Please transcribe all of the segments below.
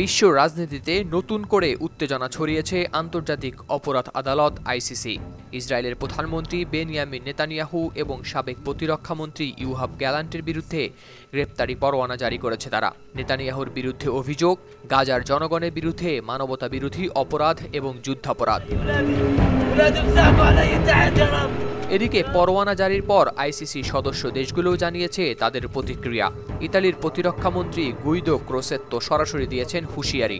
বিশ্ব রাজনীতিতে নতুন করে উত্তেজনা ছড়িয়েছে আন্তর্জাতিক অপরাধ আদালত আইসিসি। ইসরায়েলের প্রধানমন্ত্রী বেনিয়ামিন নেতানিয়াহু এবং সাবেক প্রতিরক্ষামন্ত্রী ইউহাভ গ্যালান্টের বিরুদ্ধে গ্রেপ্তারি পরোয়ানা জারি করেছে তারা। নেতানিয়াহুর বিরুদ্ধে অভিযোগ গাজার জনগণের বিরুদ্ধে মানবতা বিরোধী অপরাধ এবং যুদ্ধাপরাধ। এদিকে পরোয়ানা জারির পর আইসিসি সদস্য দেশগুলোও জানিয়েছে তাদের প্রতিক্রিয়া। ইতালির প্রতিরক্ষামন্ত্রী গুইদো ক্রোসেত্তো সরাসরি দিয়েছেন হুঁশিয়ারি।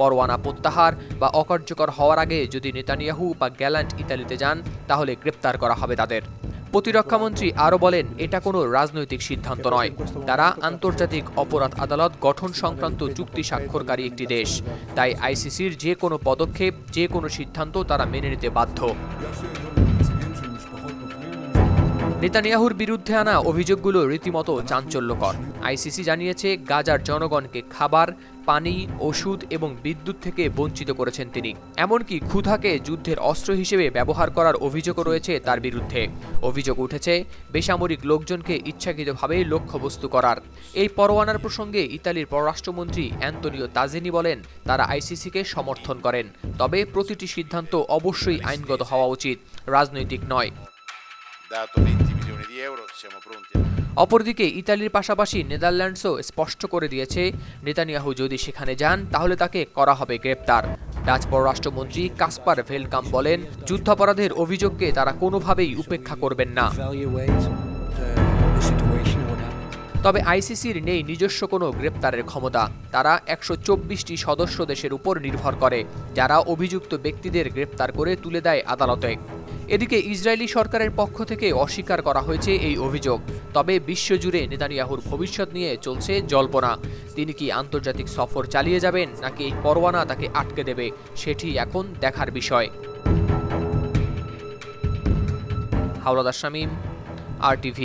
পরোয়ানা প্রত্যাহার বা অকার্যকর হওয়ার আগে যদি নেতানিয়াহু বা গ্যালান্ট ইতালিতে যান তাহলে গ্রেপ্তার করা হবে তাদের। প্রতিরক্ষামন্ত্রী আরও বলেন, এটা কোনো রাজনৈতিক সিদ্ধান্ত নয়। তারা আন্তর্জাতিক অপরাধ আদালত গঠন সংক্রান্ত চুক্তি স্বাক্ষরকারী একটি দেশ, তাই আইসিসির যে কোনো পদক্ষেপ, যে কোনো সিদ্ধান্ত তারা মেনে নিতে বাধ্য। নেতানিয়াহুর বিরুদ্ধে আনা অভিযোগগুলো রীতিমতো চাঞ্চল্যকর। আইসিসি জানিয়েছে গাজার জনগণকে খাবার, পানি, ওষুধ এবং বিদ্যুৎ থেকে বঞ্চিত করেছেন তিনি। এমনকি ক্ষুধাকে যুদ্ধের অস্ত্র হিসেবে ব্যবহার করার অভিযোগও রয়েছে তার বিরুদ্ধে। অভিযোগ উঠেছে বেসামরিক লোকজনকে ইচ্ছাকৃতভাবে লক্ষ্যবস্তু করার। এই পরোয়ানার প্রসঙ্গে ইতালির পররাষ্ট্রমন্ত্রী অ্যান্তোনিও তাজিনি বলেন, তারা আইসিসিকে সমর্থন করেন, তবে প্রতিটি সিদ্ধান্ত অবশ্যই আইনগত হওয়া উচিত, রাজনৈতিক নয়। অপরদিকে ইতালির পাশাপাশি নেদারল্যান্ডসও স্পষ্ট করে দিয়েছে নেতানিয়াহু যদি সেখানে যান তাহলে তাকে করা হবে গ্রেপ্তার। ডাচ পররাষ্ট্রমন্ত্রী কাসপার ভেলকাম বলেন, যুদ্ধাপরাধের অভিযোগকে তারা কোনোভাবেই উপেক্ষা করবেন না। তবে আইসিসির নেই নিজস্ব কোনো গ্রেপ্তারের ক্ষমতা। তারা ১২৪টি সদস্য দেশের উপর নির্ভর করে, যারা অভিযুক্ত ব্যক্তিদের গ্রেপ্তার করে তুলে দেয় আদালতে। এদিকে ইসরায়েলি সরকারের পক্ষ থেকে অস্বীকার করা হয়েছে এই অভিযোগ। তবে বিশ্বজুড়ে নেতানিয়াহুর ভবিষ্যৎ নিয়ে চলছে জল্পনা। তিনি কি আন্তর্জাতিক সফর চালিয়ে যাবেন, নাকি এই পরোয়ানা তাকে আটকে দেবে, সেটি এখন দেখার বিষয়। হাওলাদার শামীম, RTV।